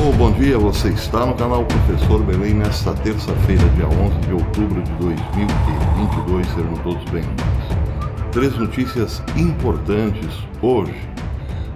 Alô, bom dia, você está no canal Professor Belém nesta terça-feira, dia 11 de outubro de 2022, sejam todos bem-vindos. 3 notícias importantes hoje.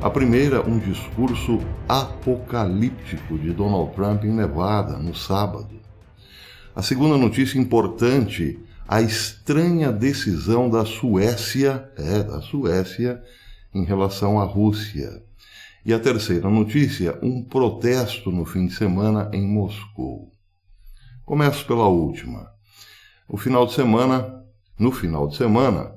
A primeira, um discurso apocalíptico de Donald Trump em Nevada, no sábado. A segunda notícia importante, a estranha decisão da Suécia, em relação à Rússia. E a terceira notícia, um protesto no fim de semana em Moscou. Começo pela última. No final de semana,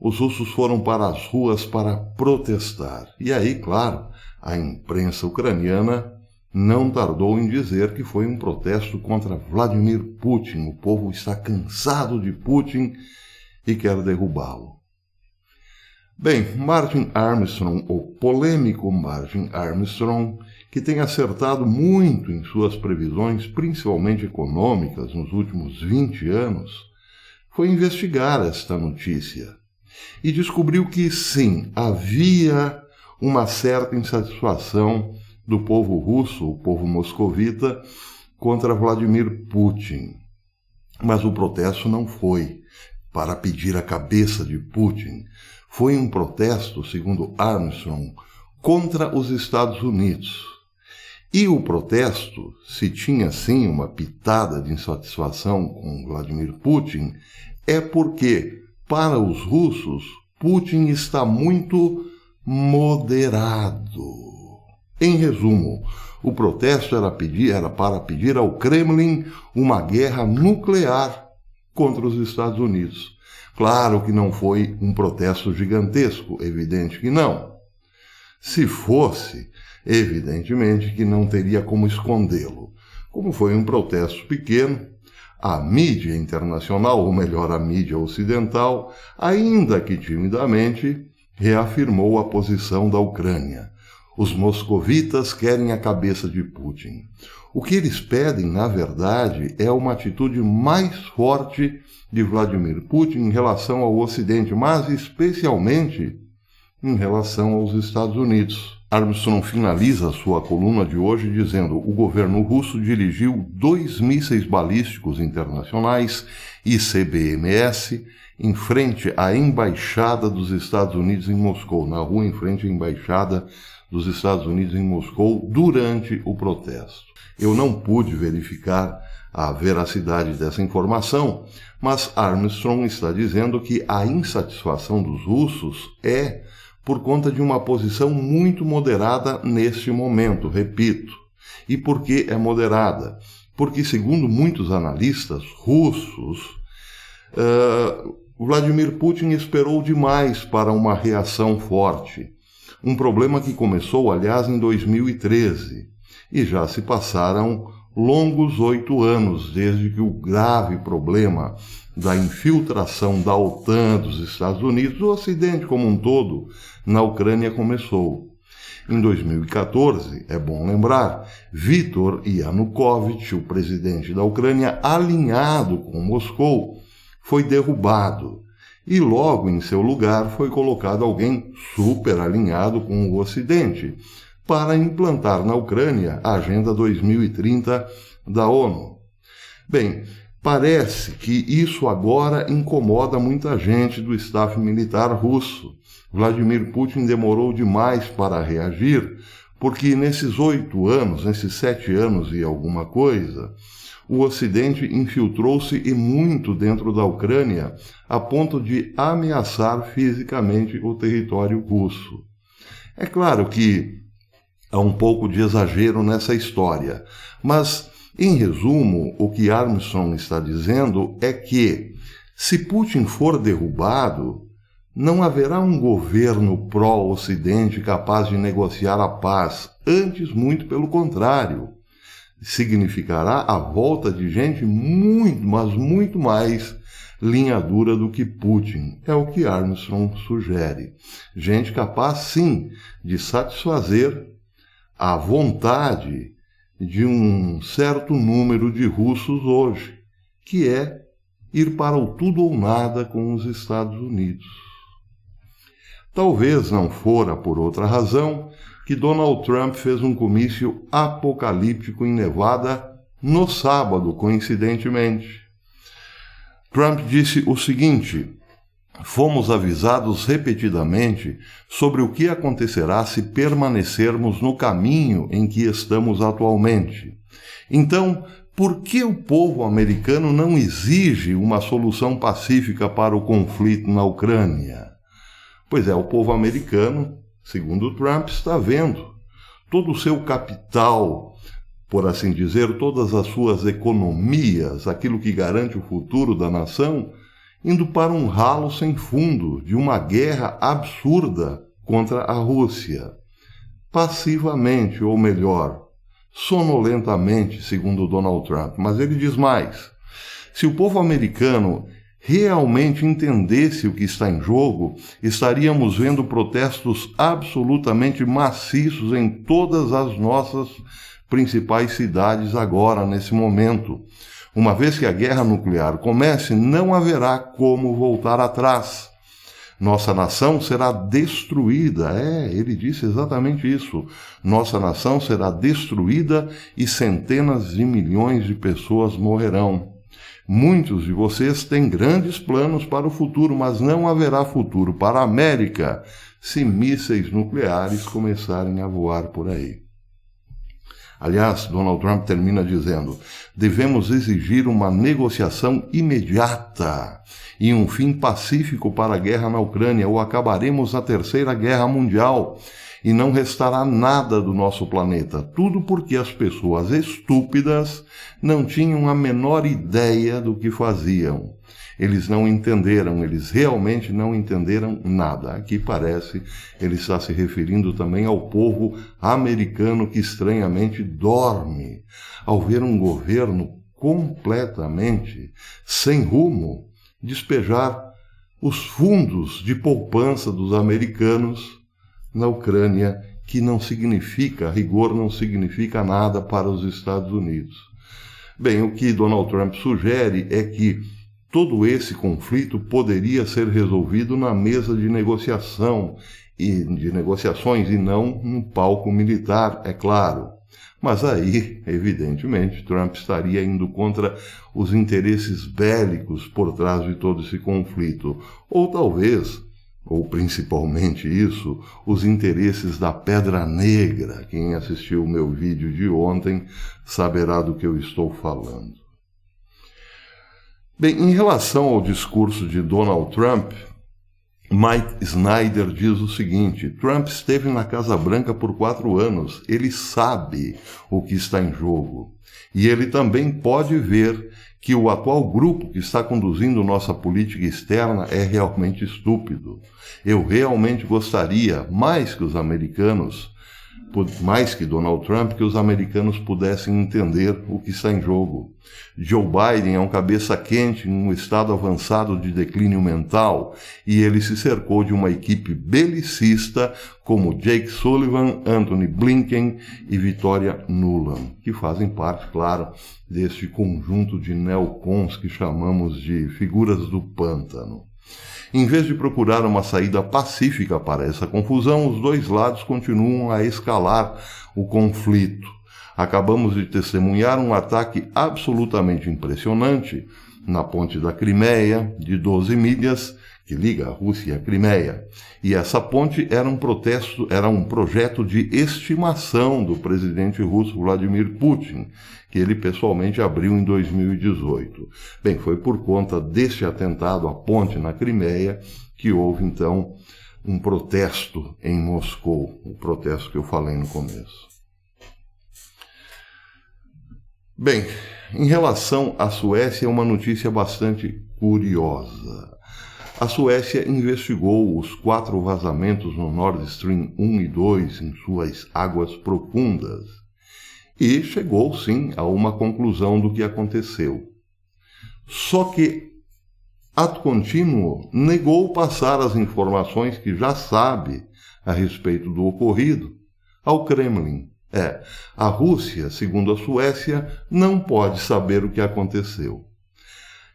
os russos foram para as ruas para protestar. E aí, claro, a imprensa ucraniana não tardou em dizer que foi um protesto contra Vladimir Putin. O povo está cansado de Putin e quer derrubá-lo. Bem, Martin Armstrong, o polêmico Martin Armstrong, que tem acertado muito em suas previsões, principalmente econômicas, nos últimos 20 anos, foi investigar esta notícia e descobriu que, sim, havia uma certa insatisfação do povo russo, o povo moscovita, contra Vladimir Putin. Mas o protesto não foi para pedir a cabeça de Putin. Foi um protesto, segundo Armstrong, contra os Estados Unidos. E o protesto, se tinha sim uma pitada de insatisfação com Vladimir Putin, é porque, para os russos, Putin está muito moderado. Em resumo, o protesto era para pedir ao Kremlin uma guerra nuclear contra os Estados Unidos. Claro que não foi um protesto gigantesco, evidente que não. Se fosse, evidentemente que não teria como escondê-lo. Como foi um protesto pequeno, a mídia internacional, ou melhor, a mídia ocidental, ainda que timidamente, reafirmou a posição da Ucrânia. Os moscovitas querem a cabeça de Putin. O que eles pedem, na verdade, é uma atitude mais forte de Vladimir Putin em relação ao Ocidente, mas especialmente em relação aos Estados Unidos. Armstrong finaliza sua coluna de hoje dizendo: o governo russo dirigiu 2 mísseis balísticos internacionais, ICBMS, em frente à Embaixada dos Estados Unidos em Moscou, na rua em frente à Embaixada dos Estados Unidos em Moscou, durante o protesto. Eu não pude verificar a veracidade dessa informação, mas Armstrong está dizendo que a insatisfação dos russos é por conta de uma posição muito moderada neste momento, repito. E por que é moderada? Porque, segundo muitos analistas russos, Vladimir Putin esperou demais para uma reação forte. Um problema que começou, aliás, em 2013, e já se passaram longos 8 anos desde que o grave problema da infiltração da OTAN, dos Estados Unidos, do Ocidente como um todo, na Ucrânia começou. Em 2014, é bom lembrar, Viktor Yanukovych, o presidente da Ucrânia, alinhado com Moscou, foi derrubado. E logo em seu lugar foi colocado alguém super alinhado com o Ocidente, para implantar na Ucrânia a Agenda 2030 da ONU. Bem, parece que isso agora incomoda muita gente do staff militar russo. Vladimir Putin demorou demais para reagir, porque nesses 8 anos, nesses 7 anos e alguma coisa, o Ocidente infiltrou-se e muito dentro da Ucrânia, a ponto de ameaçar fisicamente o território russo. É claro que há um pouco de exagero nessa história, mas, em resumo, o que Armstrong está dizendo é que, se Putin for derrubado, não haverá um governo pró-Ocidente capaz de negociar a paz, antes, muito pelo contrário. Significará a volta de gente muito, mas muito mais linha dura do que Putin. É o que Armstrong sugere. Gente capaz, sim, de satisfazer a vontade de um certo número de russos hoje, que é ir para o tudo ou nada com os Estados Unidos. Talvez não fora por outra razão que Donald Trump fez um comício apocalíptico em Nevada no sábado, coincidentemente. Trump disse o seguinte: fomos avisados repetidamente sobre o que acontecerá se permanecermos no caminho em que estamos atualmente. Então, por que o povo americano não exige uma solução pacífica para o conflito na Ucrânia? Pois é, o povo americano, segundo Trump, está vendo todo o seu capital, por assim dizer, todas as suas economias, aquilo que garante o futuro da nação, indo para um ralo sem fundo de uma guerra absurda contra a Rússia. Passivamente, ou melhor, sonolentamente, segundo Donald Trump. Mas ele diz mais: se o povo americano realmente entendesse o que está em jogo, estaríamos vendo protestos absolutamente maciços em todas as nossas principais cidades agora, nesse momento. Uma vez que a guerra nuclear comece, não haverá como voltar atrás. Nossa nação será destruída. Ele disse exatamente isso. Nossa nação será destruída e centenas de milhões de pessoas morrerão. Muitos de vocês têm grandes planos para o futuro, mas não haverá futuro para a América se mísseis nucleares começarem a voar por aí. Aliás, Donald Trump termina dizendo: devemos exigir uma negociação imediata e um fim pacífico para a guerra na Ucrânia, ou acabaremos a Terceira Guerra Mundial e não restará nada do nosso planeta. Tudo porque as pessoas estúpidas não tinham a menor ideia do que faziam. Eles não entenderam, eles realmente não entenderam nada. Aqui parece ele está se referindo também ao povo americano que estranhamente dorme ao ver um governo completamente sem rumo despejar os fundos de poupança dos americanos na Ucrânia, que não significa, a rigor, não significa nada para os Estados Unidos. Bem, o que Donald Trump sugere é que todo esse conflito poderia ser resolvido na mesa de negociações e não no palco militar, é claro. Mas aí, evidentemente, Trump estaria indo contra os interesses bélicos por trás de todo esse conflito. Ou talvez, ou principalmente isso, os interesses da Pedra Negra. Quem assistiu o meu vídeo de ontem saberá do que eu estou falando. Bem, em relação ao discurso de Donald Trump, Mike Snyder diz o seguinte: Trump esteve na Casa Branca por 4 anos, ele sabe o que está em jogo. E ele também pode ver que o atual grupo que está conduzindo nossa política externa é realmente estúpido. Eu realmente gostaria, mais que os americanos, mais que Donald Trump, que os americanos pudessem entender o que está em jogo. Joe Biden é um cabeça quente em um estado avançado de declínio mental e ele se cercou de uma equipe belicista como Jake Sullivan, Anthony Blinken e Victoria Nuland, que fazem parte, claro, deste conjunto de neocons que chamamos de figuras do pântano. Em vez de procurar uma saída pacífica para essa confusão, os dois lados continuam a escalar o conflito. Acabamos de testemunhar um ataque absolutamente impressionante na ponte da Crimeia, de 12 milhas, que liga a Rússia e a Crimeia. E essa ponte era um projeto de estimação do presidente russo Vladimir Putin, que ele pessoalmente abriu em 2018. Bem, foi por conta deste atentado à ponte na Crimeia que houve, então, um protesto em Moscou, o protesto que eu falei no começo. Bem, em relação à Suécia, é uma notícia bastante curiosa. A Suécia investigou os 4 vazamentos no Nord Stream 1 e 2 em suas águas profundas e chegou, sim, a uma conclusão do que aconteceu. Só que, ato contínuo, negou passar as informações que já sabe a respeito do ocorrido ao Kremlin. A Rússia, segundo a Suécia, não pode saber o que aconteceu.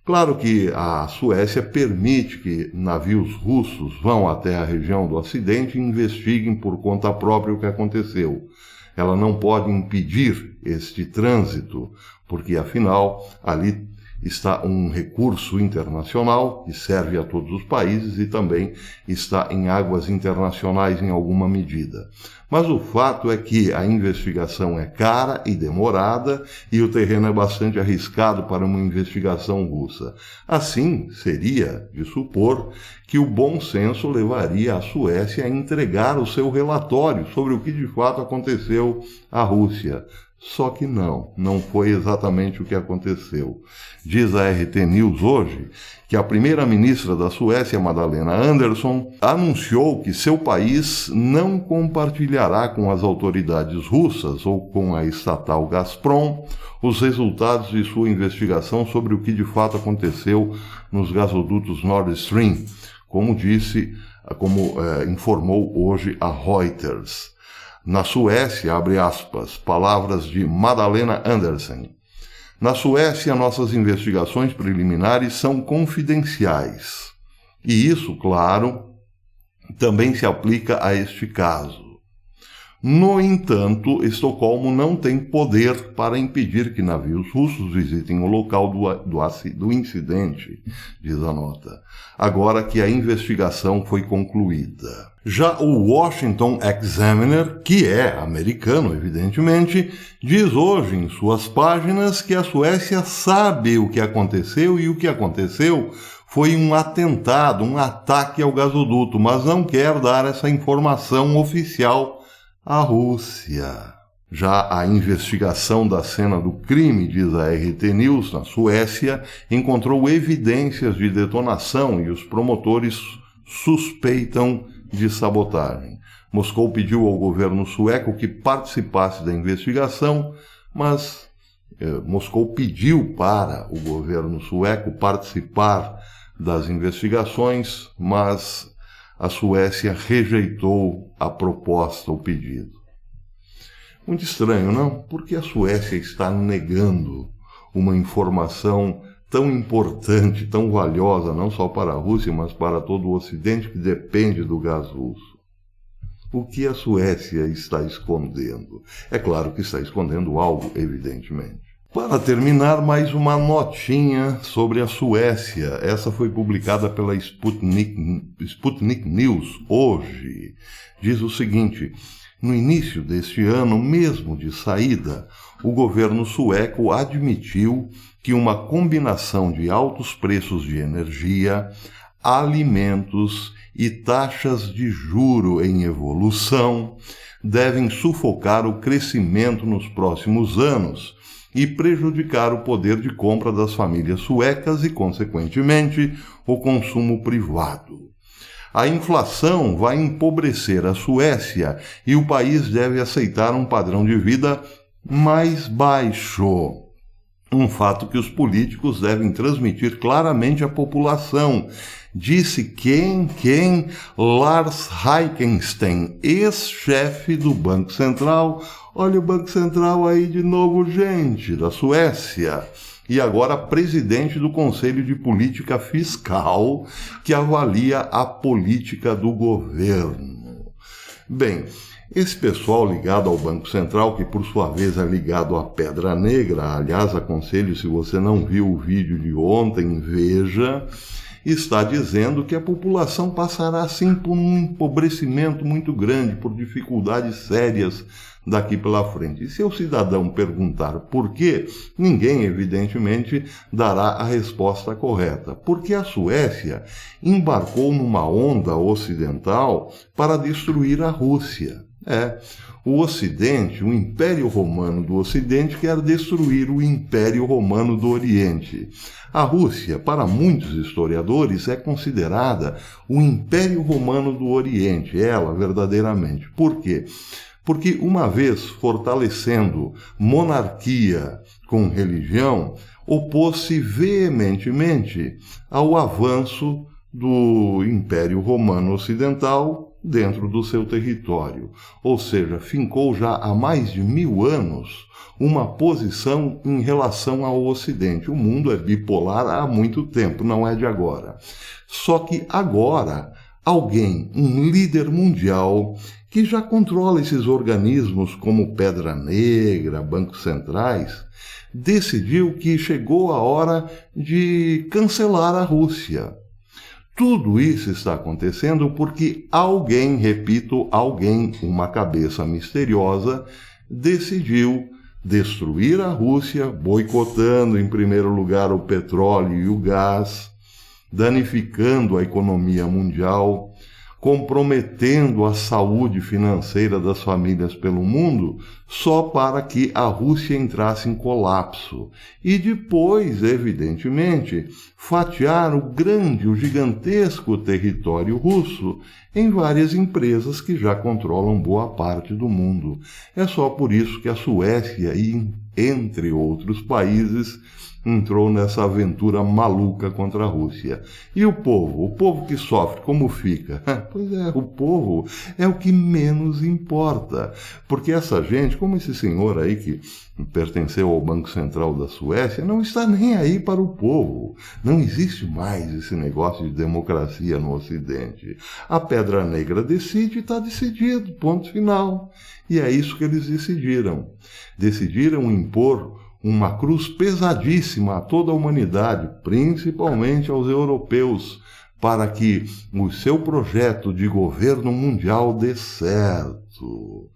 Claro que a Suécia permite que navios russos vão até a região do acidente e investiguem por conta própria o que aconteceu. Ela não pode impedir este trânsito, porque afinal ali está um recurso internacional que serve a todos os países e também está em águas internacionais em alguma medida. Mas o fato é que a investigação é cara e demorada e o terreno é bastante arriscado para uma investigação russa. Assim, seria de supor que o bom senso levaria a Suécia a entregar o seu relatório sobre o que de fato aconteceu à Rússia. Só que não foi exatamente o que aconteceu. Diz a RT News hoje que a primeira-ministra da Suécia, Magdalena Andersson, anunciou que seu país não compartilhará com as autoridades russas ou com a estatal Gazprom os resultados de sua investigação sobre o que de fato aconteceu nos gasodutos Nord Stream, como informou hoje a Reuters. Na Suécia, abre aspas, palavras de Magdalena Andersson. Na Suécia, nossas investigações preliminares são confidenciais. E isso, claro, também se aplica a este caso. No entanto, Estocolmo não tem poder para impedir que navios russos visitem o local do incidente, diz a nota, agora que a investigação foi concluída. Já o Washington Examiner, que é americano, evidentemente, diz hoje em suas páginas que a Suécia sabe o que aconteceu e o que aconteceu foi um atentado, um ataque ao gasoduto, mas não quer dar essa informação oficial à Rússia. Já a investigação da cena do crime, diz a RT News, na Suécia, encontrou evidências de detonação e os promotores suspeitam de sabotagem. Moscou pediu ao governo sueco que participasse da investigação, mas Moscou pediu para o governo sueco participar das investigações, mas a Suécia rejeitou a proposta, o pedido. Muito estranho, não? Porque a Suécia está negando uma informação tão importante, tão valiosa, não só para a Rússia, mas para todo o Ocidente que depende do gás russo. O que a Suécia está escondendo? É claro que está escondendo algo, evidentemente. Para terminar, mais uma notinha sobre a Suécia. Essa foi publicada pela Sputnik News hoje. Diz o seguinte: no início deste ano, mesmo de saída, o governo sueco admitiu que uma combinação de altos preços de energia, alimentos e taxas de juro em evolução devem sufocar o crescimento nos próximos anos e prejudicar o poder de compra das famílias suecas e, consequentemente, o consumo privado. A inflação vai empobrecer a Suécia e o país deve aceitar um padrão de vida mais baixo. Um fato que os políticos devem transmitir claramente à população, disse quem? Lars Heikenstein, ex-chefe do Banco Central. Olha o Banco Central aí de novo, gente, da Suécia. E agora presidente do Conselho de Política Fiscal, que avalia a política do governo. Bem, esse pessoal ligado ao Banco Central, que por sua vez é ligado à Pedra Negra, aliás, aconselho, se você não viu o vídeo de ontem, veja, está dizendo que a população passará sim por um empobrecimento muito grande, por dificuldades sérias daqui pela frente. E se o cidadão perguntar por quê, ninguém, evidentemente, dará a resposta correta. Porque a Suécia embarcou numa onda ocidental para destruir a Rússia. O Ocidente, o Império Romano do Ocidente, quer destruir o Império Romano do Oriente. A Rússia, para muitos historiadores, é considerada o Império Romano do Oriente, ela verdadeiramente. Por quê? Porque uma vez fortalecendo monarquia com religião, opôs-se veementemente ao avanço do Império Romano Ocidental, dentro do seu território, ou seja, fincou já há mais de 1000 anos uma posição em relação ao Ocidente. O mundo é bipolar há muito tempo, não é de agora. Só que agora, alguém, um líder mundial, que já controla esses organismos como Pedra Negra, bancos centrais, decidiu que chegou a hora de cancelar a Rússia. Tudo isso está acontecendo porque alguém, repito, alguém, uma cabeça misteriosa, decidiu destruir a Rússia, boicotando em primeiro lugar o petróleo e o gás, danificando a economia mundial, comprometendo a saúde financeira das famílias pelo mundo, só para que a Rússia entrasse em colapso. E depois, evidentemente, fatiar o gigantesco território russo em várias empresas que já controlam boa parte do mundo. É só por isso que a Suécia, entre outros países, entrou nessa aventura maluca contra a Rússia. E o povo que sofre, como fica? Pois é, o povo é o que menos importa, porque essa gente, como esse senhor aí que pertenceu ao Banco Central da Suécia, não está nem aí para o povo. Não existe mais esse negócio de democracia no Ocidente. A Pedra Negra decide e está decidido, ponto final. E é isso que eles decidiram. Decidiram impor uma cruz pesadíssima a toda a humanidade, principalmente aos europeus, para que o seu projeto de governo mundial dê certo.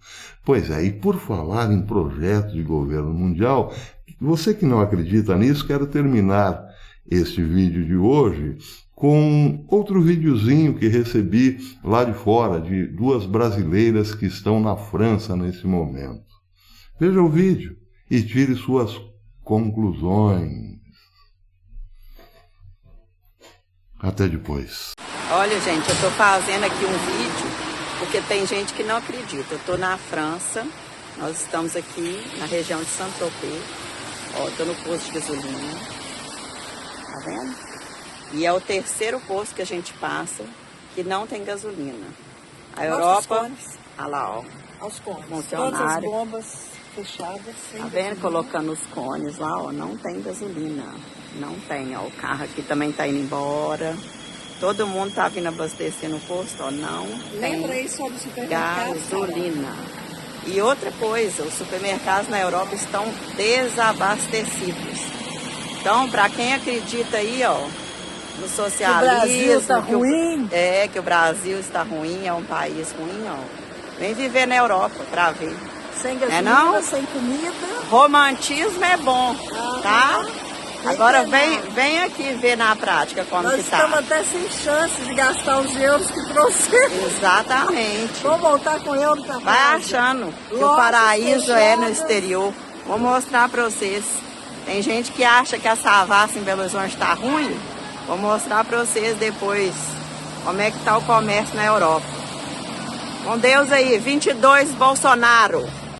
Pois é, e por falar em projeto de governo mundial, você que não acredita nisso, quero terminar este vídeo de hoje com outro videozinho que recebi lá de fora, de 2 brasileiras que estão na França nesse momento. Veja o vídeo e tire suas conclusões. Até depois. Olha, gente, eu tô fazendo aqui um vídeo porque tem gente que não acredita. Eu tô na França, nós estamos aqui na região de Saint-Tropez. Ó, tô no posto de gasolina. Tá vendo? E é o 3º posto que a gente passa que não tem gasolina. A Europa, olha lá, ó. Aos cones. Funcionário. Todas as bombas fechadas. Sem Tá vendo? Colocando os cones lá, ó. Não tem gasolina. Não tem, ó. O carro aqui também tá indo embora. Todo mundo tá vindo abastecer no posto, ó. Não Lembra tem aí sobre o supermercado? gasolina. E outra coisa, os supermercados na Europa estão desabastecidos. Então, para quem acredita aí, ó, no socialismo, que o Brasil está ruim. Que o Brasil está ruim, é um país ruim, ó. Vem viver na Europa para ver. Sem gasolina, não? sem comida. Romantismo é bom, tá? Agora vem aqui ver na prática como Nós que tá. estamos até sem chance de gastar os euros que trouxemos. Exatamente. Vamos voltar com euro para Vai casa. achando que o Lojas paraíso é no fechadas. exterior. Vou mostrar para vocês. Tem gente que acha que a Savassi em Belo Horizonte está ruim. Vou mostrar para vocês depois como é que tá o comércio na Europa. Com Deus aí, 22 Bolsonaro.